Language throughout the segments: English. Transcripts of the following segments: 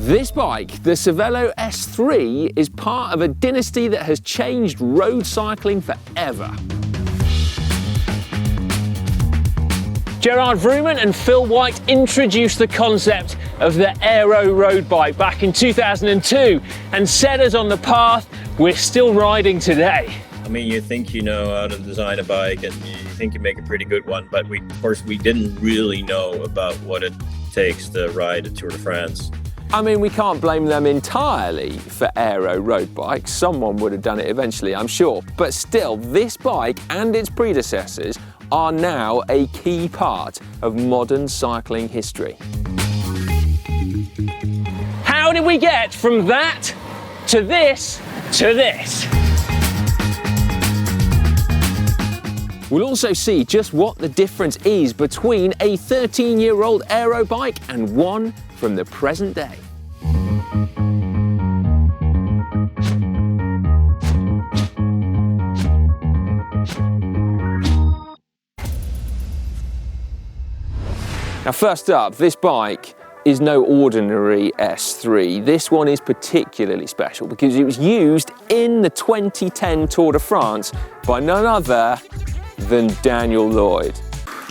This bike, the Cervélo S3, is part of a dynasty that has changed road cycling forever. Gerard Vroomen and Phil White introduced the concept of the Aero road bike back in 2002 and set us on the path we're still riding today. I mean, you think you know how to design a bike and you think you make a pretty good one, but of course we didn't really know about what it takes to ride a Tour de France. I mean, we can't blame them entirely for Aero road bikes. Someone would have done it eventually, I'm sure. But still, this bike and its predecessors are now a key part of modern cycling history. How did we get from that to this to this? We'll also see just what the difference is between a 13-year-old Aero bike and one from the present day. Now, first up, this bike is no ordinary S3. This one is particularly special because it was used in the 2010 Tour de France by none other than Dan Lloyd.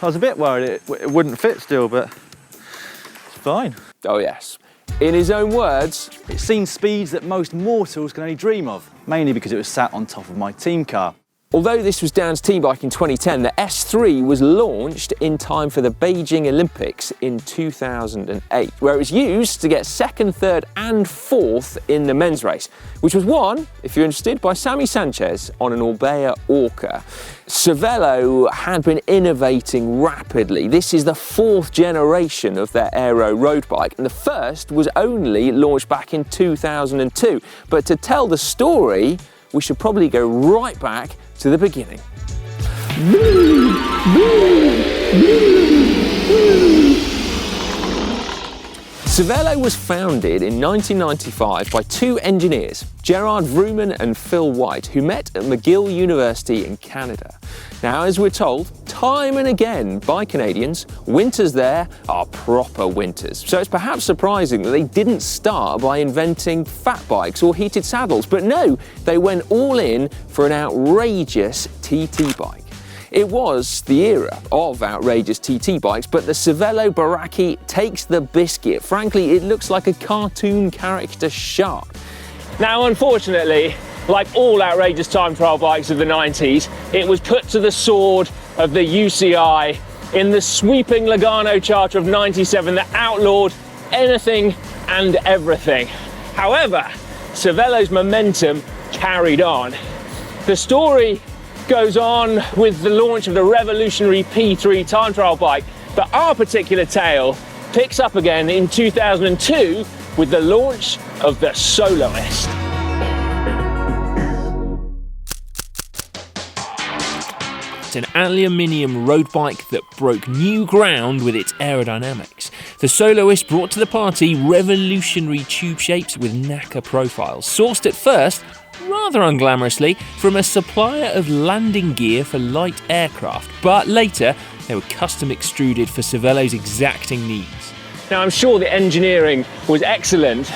I was a bit worried it wouldn't fit still, but it's fine. Oh yes. In his own words, it's seen speeds that most mortals can only dream of, mainly because it was sat on top of my team car. although this was Dan's team bike in 2010, the S3 was launched in time for the Beijing Olympics in 2008, where it was used to get second, third and fourth in the men's race, which was won, if you're interested, by Sammy Sanchez on an Orbea Orca. Cervélo had been innovating rapidly. This is the fourth generation of their Aero road bike, and the first was only launched back in 2002. But to tell the story, we should probably go right back to the beginning. Cérvelo was founded in 1995 by two engineers, Gerard Vroomen and Phil White, who met at McGill University in Canada. Now, as we're told time and again by Canadians, winters there are proper winters. So it's perhaps surprising that they didn't start by inventing fat bikes or heated saddles, but no, they went all in for an outrageous TT bike. It was the era of outrageous TT bikes, but the Cervélo Baraki takes the biscuit. Frankly, it looks like a cartoon character shark. Now, unfortunately, like all outrageous time trial bikes of the 90s, it was put to the sword of the UCI in the sweeping Lugano Charter of '97 that outlawed anything and everything. However, Cervélo's momentum carried on. The story goes on with the launch of the revolutionary P3 time trial bike, but our particular tale picks up again in 2002 with the launch of the Soloist. It's an aluminium road bike that broke new ground with its aerodynamics. The Soloist brought to the party revolutionary tube shapes with NACA profiles, sourced at first rather unglamorously from a supplier of landing gear for light aircraft, but later they were custom extruded for Cervélo's exacting needs. Now, I'm sure the engineering was excellent,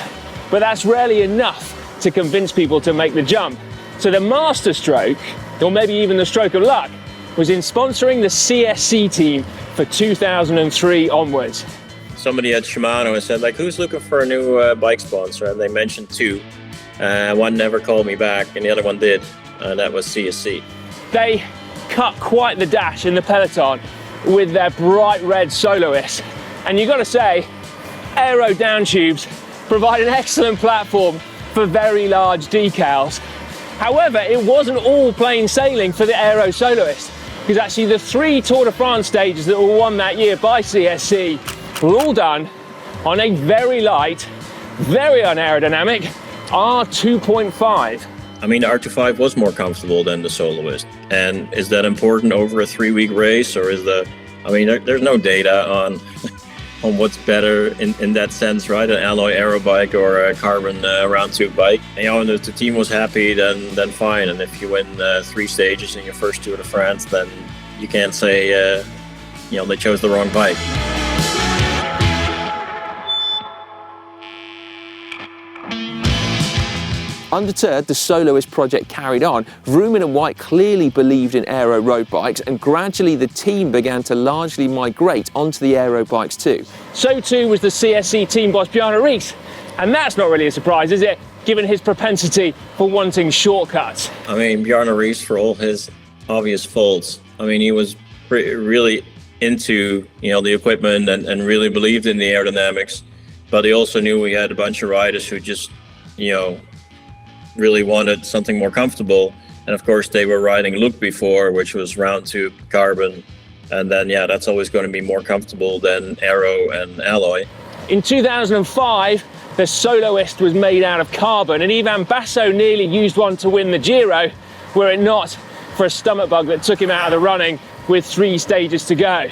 but that's rarely enough to convince people to make the jump. So the masterstroke, or maybe even the stroke of luck, was in sponsoring the CSC team for 2003 onwards. Somebody at Shimano and said, like, who's looking for a new bike sponsor? And they mentioned two. One never called me back, and the other one did, and that was CSC. They cut quite the dash in the peloton with their bright red Soloist. And you've got to say, Aero down tubes provide an excellent platform for very large decals. However, it wasn't all plain sailing for the Aero Soloist, because actually the 3 Tour de France stages that were won that year by CSC were all done on a very light, very unaerodynamic R2.5. I mean, the R25 was more comfortable than the Soloist. And is that important over a 3-week race, or is there's no data on what's better in that sense, right? An alloy aero bike or a carbon round tube bike. And, if the team was happy, then fine. And if you win 3 stages in your first Tour de France, then you can't say, they chose the wrong bike. Undeterred, the Soloist project carried on. Vrooman and White clearly believed in Aero road bikes, and gradually the team began to largely migrate onto the Aero bikes too. So too was the CSC team boss Bjarne Riis, and that's not really a surprise, is it, given his propensity for wanting shortcuts? I mean, Bjarne Riis, for all his obvious faults, I mean, he was really into, the equipment and really believed in the aerodynamics, but he also knew we had a bunch of riders who just, really wanted something more comfortable. And of course they were riding Look before, which was round tube carbon, and then that's always going to be more comfortable than Aero and alloy. In 2005 the Soloist was made out of carbon, and Ivan Basso nearly used one to win the Giro were it not for a stomach bug that took him out of the running with 3 stages to go.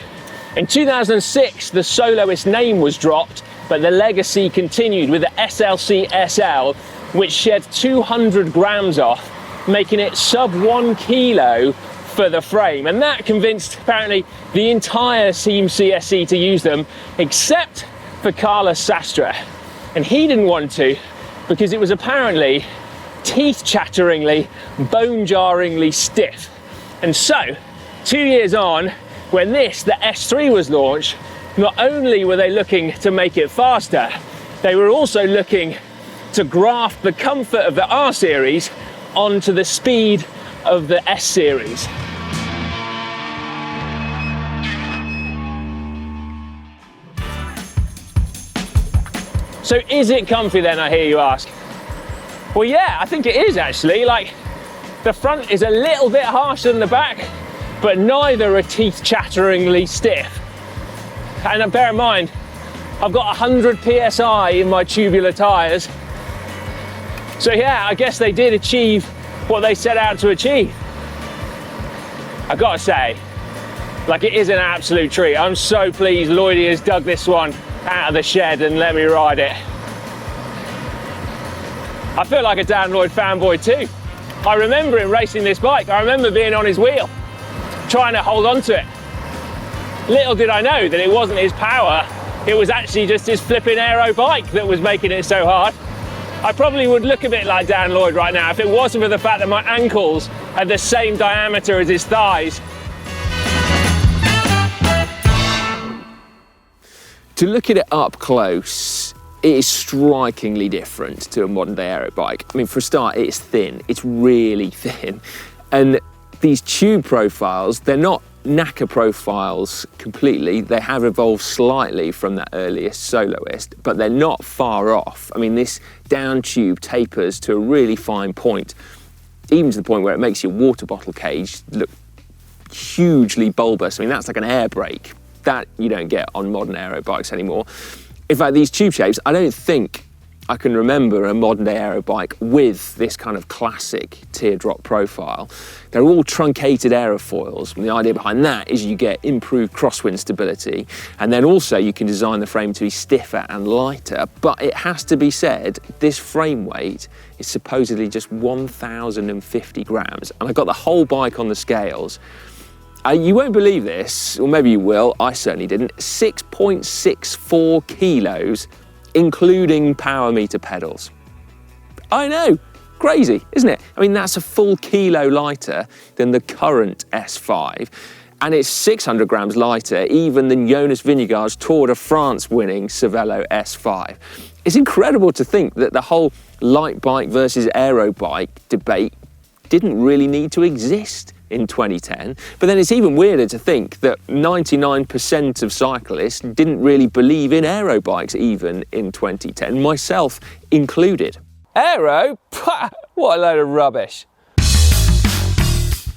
In 2006 the Soloist name was dropped, but the legacy continued with the SLC SL, which shed 200 grams off, making it sub 1 kilo for the frame. And that convinced apparently the entire Team CSC to use them, except for Carlos Sastre. And he didn't want to because it was apparently teeth-chatteringly, bone-jarringly stiff. And so, 2 years on, when the S3 was launched, not only were they looking to make it faster, they were also looking to graft the comfort of the R series onto the speed of the S series. So is it comfy then, I hear you ask? Well, yeah, I think it is actually. Like, the front is a little bit harsher than the back, but neither are teeth-chatteringly stiff. And bear in mind, I've got 100 PSI in my tubular tyres. So yeah, I guess they did achieve what they set out to achieve. I gotta say, like, it is an absolute treat. I'm so pleased Lloydie has dug this one out of the shed and let me ride it. I feel like a Dan Lloyd fanboy too. I remember him racing this bike. I remember being on his wheel, trying to hold on to it. Little did I know that it wasn't his power, it was actually just his flipping Aero bike that was making it so hard. I probably would look a bit like Dan Lloyd right now if it wasn't for the fact that my ankles had the same diameter as his thighs. To look at it up close, it is strikingly different to a modern day aero bike. I mean, for a start, it's thin. It's really thin. And these tube profiles, they're not NACA profiles completely. They have evolved slightly from that earliest Soloist, but they're not far off. I mean, this down tube tapers to a really fine point, even to the point where it makes your water bottle cage look hugely bulbous. I mean, that's like an air brake. That you don't get on modern aero bikes anymore. In fact, these tube shapes, I don't think I can remember a modern day aero bike with this kind of classic teardrop profile. They're all truncated aerofoils, and the idea behind that is you get improved crosswind stability, and then also you can design the frame to be stiffer and lighter. But it has to be said, this frame weight is supposedly just 1,050 grams, and I got the whole bike on the scales. You won't believe this, or maybe you will, I certainly didn't, 6.64 kilos, including power meter pedals. I know, crazy, isn't it? I mean, that's a full kilo lighter than the current S5, and it's 600 grams lighter even than Jonas Vingegaard's Tour de France winning Cervélo S5. It's incredible to think that the whole light bike versus aero bike debate didn't really need to exist in 2010, but then it's even weirder to think that 99% of cyclists didn't really believe in aero bikes even in 2010, myself included. Aero? Pah, what a load of rubbish.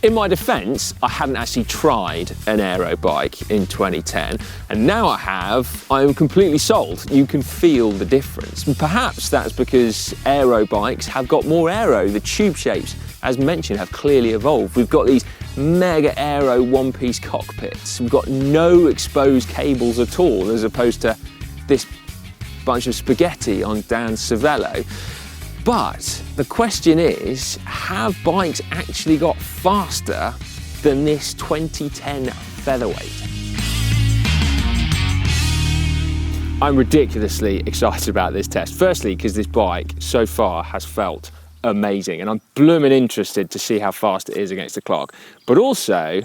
In my defence, I hadn't actually tried an aero bike in 2010, and now I have, I am completely sold. You can feel the difference. And perhaps that's because aero bikes have got more aero. The tube shapes, as mentioned, have clearly evolved. We've got these mega aero one-piece cockpits. We've got no exposed cables at all, as opposed to this bunch of spaghetti on Dan's Cervélo. But the question is, have bikes actually got faster than this 2010 featherweight? I'm ridiculously excited about this test. Firstly, because this bike so far has felt amazing, and I'm blooming interested to see how fast it is against the clock. But also,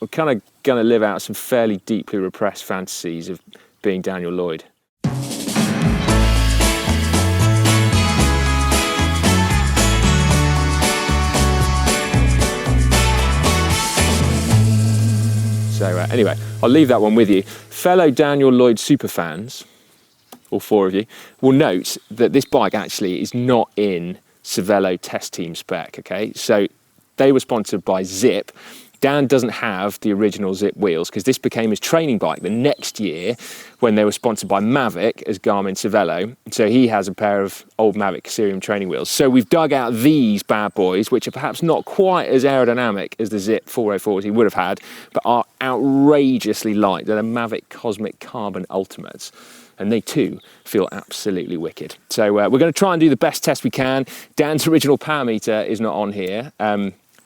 we're kind of going to live out some fairly deeply repressed fantasies of being Daniel Lloyd. So anyway, I'll leave that one with you. Fellow Daniel Lloyd superfans, all 4 of you, will note that this bike actually is not in Cervélo test team spec, okay? So they were sponsored by Zip. Dan doesn't have the original Zip wheels because this became his training bike the next year when they were sponsored by Mavic as Garmin Cervélo. So he has a pair of old Mavic Cerium training wheels. So we've dug out these bad boys, which are perhaps not quite as aerodynamic as the Zip 404s he would have had, but are outrageously light. They're the Mavic Cosmic Carbon Ultimates. And they too feel absolutely wicked. So we're going to try and do the best test we can. Dan's original power meter is not on here.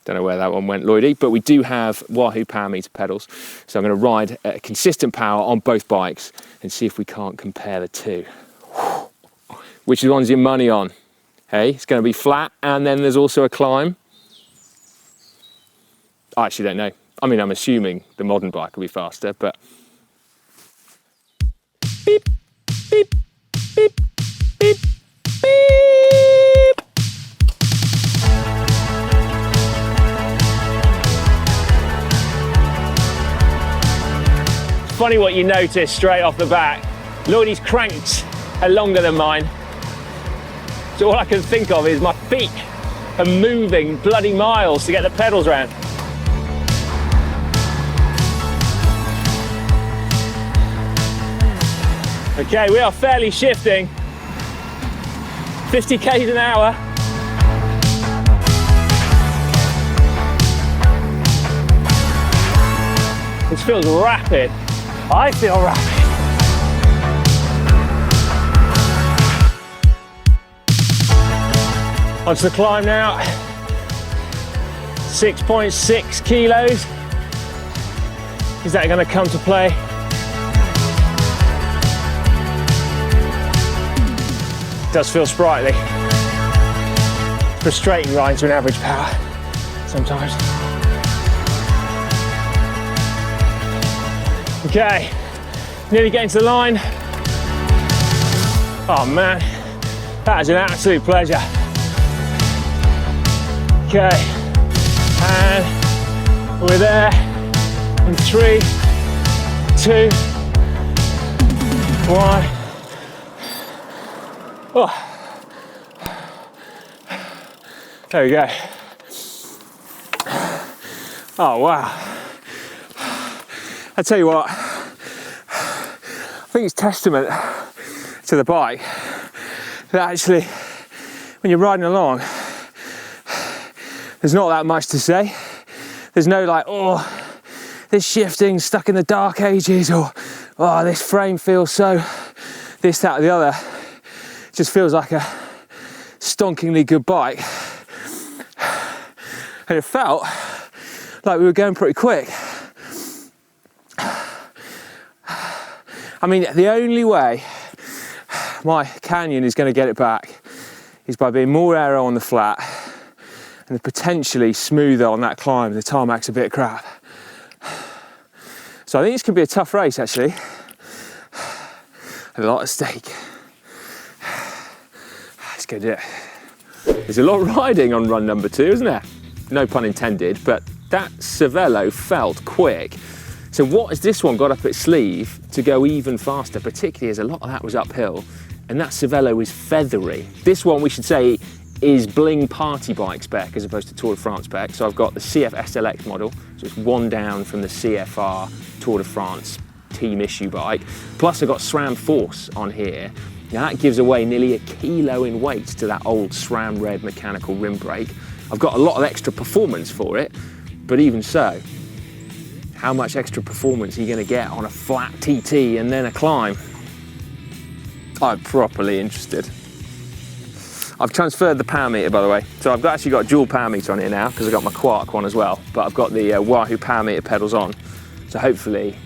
Don't know where that one went, Lloydie, but we do have Wahoo power meter pedals. So I'm going to ride at a consistent power on both bikes and see if we can't compare the two. Which one's your money on? Hey, it's going to be flat, and then there's also a climb. I actually don't know. I mean, I'm assuming the modern bike will be faster, but... Beep, beep, beep, beep, beep. Funny what you notice straight off the bat. Lloydie's cranks are longer than mine. So all I can think of is my feet are moving bloody miles to get the pedals around. Okay, we are fairly shifting. 50 k's an hour. This feels rapid. I feel rapid. Onto the climb now. 6.6 kilos. Is that going to come to play? It does feel sprightly. Frustrating riding to an average power sometimes. Okay, nearly getting to the line. Oh man, that is an absolute pleasure. Okay, and we're there in 3, 2, 1. Oh. There we go. Oh wow. I tell you what, I think it's testament to the bike that actually when you're riding along, there's not that much to say. There's no like, oh, this shifting stuck in the dark ages, or oh, this frame feels so this, that, or the other. It just feels like a stonkingly good bike. And it felt like we were going pretty quick. I mean, the only way my Canyon is going to get it back is by being more aero on the flat and potentially smoother on that climb. The tarmac's a bit crap. So I think this could be a tough race, actually. A lot at stake. Let's go do it. There's a lot riding on run number 2, isn't there? No pun intended, but that Cervélo felt quick. So what has this one got up its sleeve to go even faster, particularly as a lot of that was uphill, and that Cervélo is feathery. This one, we should say, is Bling party bike spec as opposed to Tour de France spec. So I've got the CF SLX model, so it's one down from the CFR Tour de France team issue bike. Plus I've got SRAM Force on here. Now that gives away nearly a kilo in weight to that old SRAM Red mechanical rim brake. I've got a lot of extra performance for it, but even so, how much extra performance are you going to get on a flat TT and then a climb? I'm properly interested. I've transferred the power meter, by the way. So I've actually got a dual power meter on here now because I've got my Quark one as well, but I've got the Wahoo power meter pedals on. So hopefully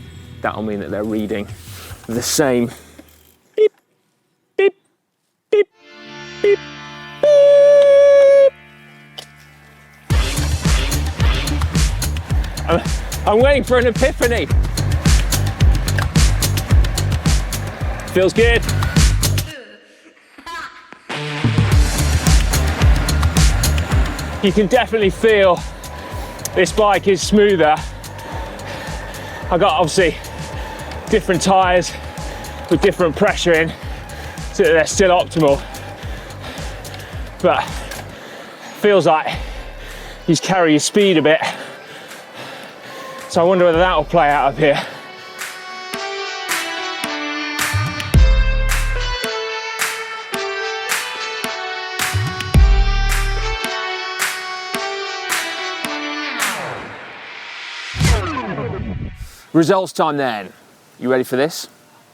that'll mean that they're reading the same. Beep, beep, beep, beep, beep. I'm waiting for an epiphany. Feels good. You can definitely feel this bike is smoother. I got obviously different tyres with different pressure in, so that they're still optimal. But feels like you just carry your speed a bit. So I wonder whether that will play out up here. Results time then. You ready for this?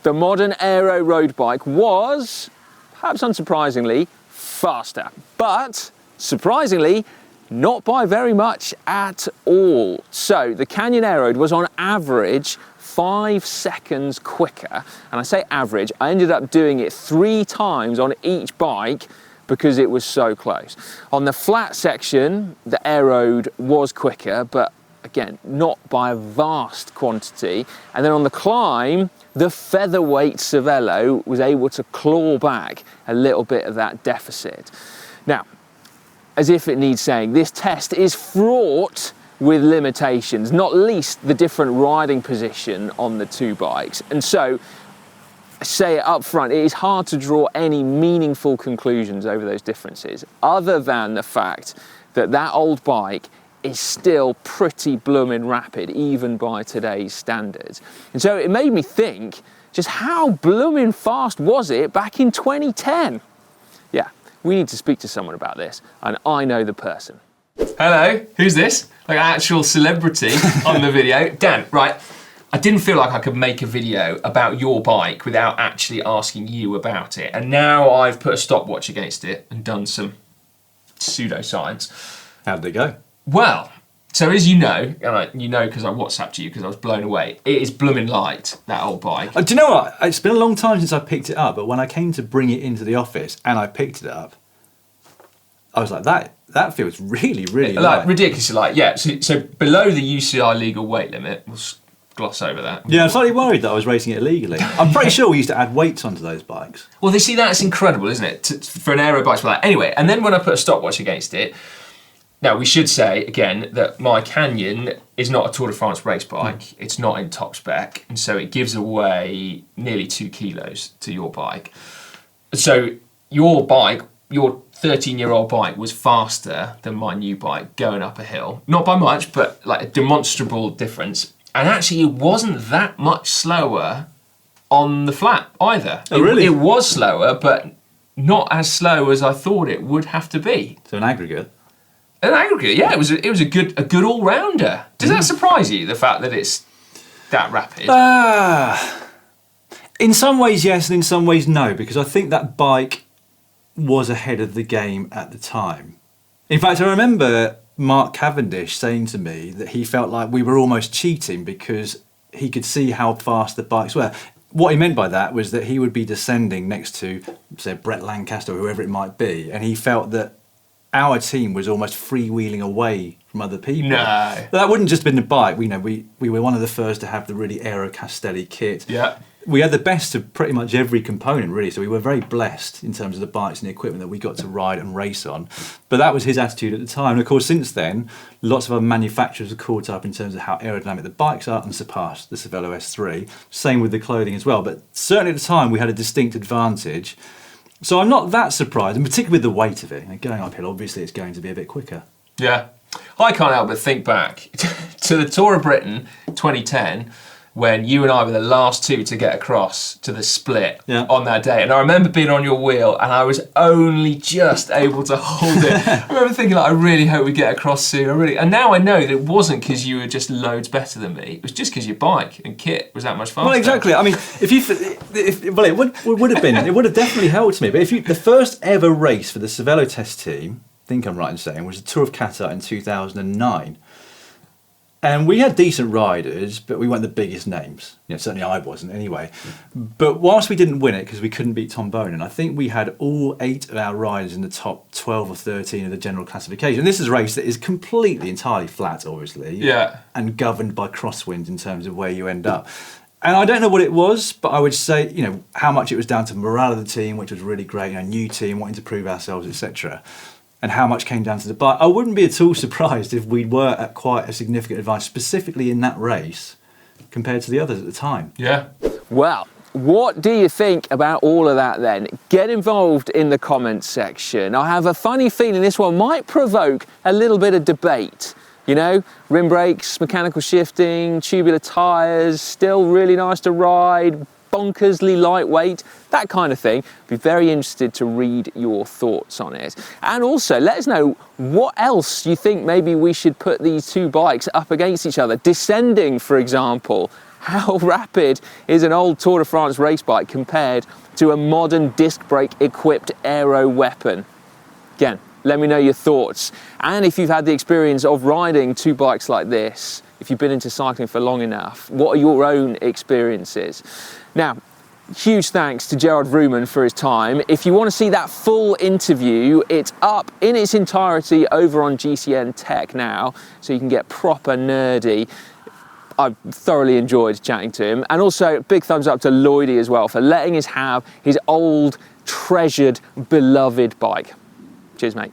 The modern Aero road bike was, perhaps unsurprisingly, faster, but surprisingly, not by very much at all. So the Canyon Aeroad was on average 5 seconds quicker, and I say average, I ended up doing it 3 times on each bike because it was so close. On the flat section, the Aeroad was quicker, but again, not by a vast quantity. And then on the climb, the featherweight Cervelo was able to claw back a little bit of that deficit. Now, as if it needs saying, this test is fraught with limitations, not least the different riding position on the 2 bikes. And so, I say it up front, it is hard to draw any meaningful conclusions over those differences, other than the fact that that old bike is still pretty bloomin' rapid, even by today's standards. And so it made me think, just how bloomin' fast was it back in 2010? Yeah, we need to speak to someone about this, and I know the person. Hello, who's this? Like an actual celebrity on the video. Dan, right, I didn't feel like I could make a video about your bike without actually asking you about it. And now I've put a stopwatch against it and done some pseudoscience. How did it go? Well, so as you know, and you know because I WhatsApped you because I was blown away, it is blooming light, that old bike. Do you know what? It's been a long time since I picked it up, but when I came to bring it into the office and I picked it up, I was like, that feels really, really light. Like, ridiculously light, yeah. So below the UCI legal weight limit, we'll gloss over that. Yeah, I'm slightly worried that I was racing it illegally. I'm pretty sure we used to add weights onto those bikes. Well, they see that's incredible, isn't it? For an aero bike like that. Anyway, and then when I put a stopwatch against it, now, we should say, again, that my Canyon is not a Tour de France race bike. It's not in top spec, and so it gives away nearly 2 kilos to your bike. So your bike, your 13-year-old bike, was faster than my new bike going up a hill. Not by much, but like a demonstrable difference. And actually, it wasn't that much slower on the flat either. Oh, really? It was slower, but not as slow as I thought it would have to be. So an aggregate? An aggregate, yeah, it was a good all-rounder. Does that surprise you, the fact that it's that rapid? In some ways, yes, and in some ways, no, because I think that bike was ahead of the game at the time. In fact, I remember Mark Cavendish saying to me that he felt like we were almost cheating because he could see how fast the bikes were. What he meant by that was that he would be descending next to, say, Brett Lancaster or whoever it might be, and he felt that our team was almost freewheeling away from other people. No. That wouldn't just have been the bike. We were one of the first to have the really Aero Castelli kit. Yeah. We had the best of pretty much every component, really, so we were very blessed in terms of the bikes and the equipment that we got to ride and race on. But that was his attitude at the time. And of course, since then, lots of other manufacturers have caught up in terms of how aerodynamic the bikes are and surpassed the Cervélo S3. Same with the clothing as well. But certainly at the time, we had a distinct advantage. So I'm not that surprised, and particularly with the weight of it. Going uphill, obviously, it's going to be a bit quicker. Yeah. I can't help but think back to the Tour of Britain 2010, when you and I were the last 2 to get across to the split on that day. And I remember being on your wheel and I was only just able to hold it. I remember thinking, like, I really hope we get across soon. And now I know that it wasn't because you were just loads better than me. It was just because your bike and kit was that much faster. Well, exactly. I mean, it would have been, it would have definitely helped me. But the first ever race for the Cervélo test team, I think I'm right in saying, was the Tour of Qatar in 2009. And we had decent riders, but we weren't the biggest names. Certainly I wasn't anyway. But whilst we didn't win it because we couldn't beat Tom Bonan, I think we had all 8 of our riders in the top 12 or 13 of the general classification. And this is a race that is completely, entirely flat, obviously. Yeah. And governed by crosswinds in terms of where you end up. And I don't know what it was, but I would say, how much it was down to morale of the team, which was really great, a new team, wanting to prove ourselves, etc. And how much came down to the bike. I wouldn't be at all surprised if we were at quite a significant advantage, specifically in that race, compared to the others at the time. Yeah. Well, what do you think about all of that then? Get involved in the comments section. I have a funny feeling this one might provoke a little bit of debate. Rim brakes, mechanical shifting, tubular tyres, still really nice to ride, bonkersly lightweight, that kind of thing. Be very interested to read your thoughts on it. And also let us know what else you think maybe we should put these two bikes up against each other. Descending, for example. How rapid is an old Tour de France race bike compared to a modern disc brake equipped Aero weapon? Again, let me know your thoughts. And if you've had the experience of riding two bikes like this, if you've been into cycling for long enough, what are your own experiences? Now, huge thanks to Gerard Vroomen for his time. If you want to see that full interview, it's up in its entirety over on GCN Tech now, so you can get proper nerdy. I thoroughly enjoyed chatting to him. And also, big thumbs up to Lloydie as well for letting us have his old, treasured, beloved bike. Cheers, mate.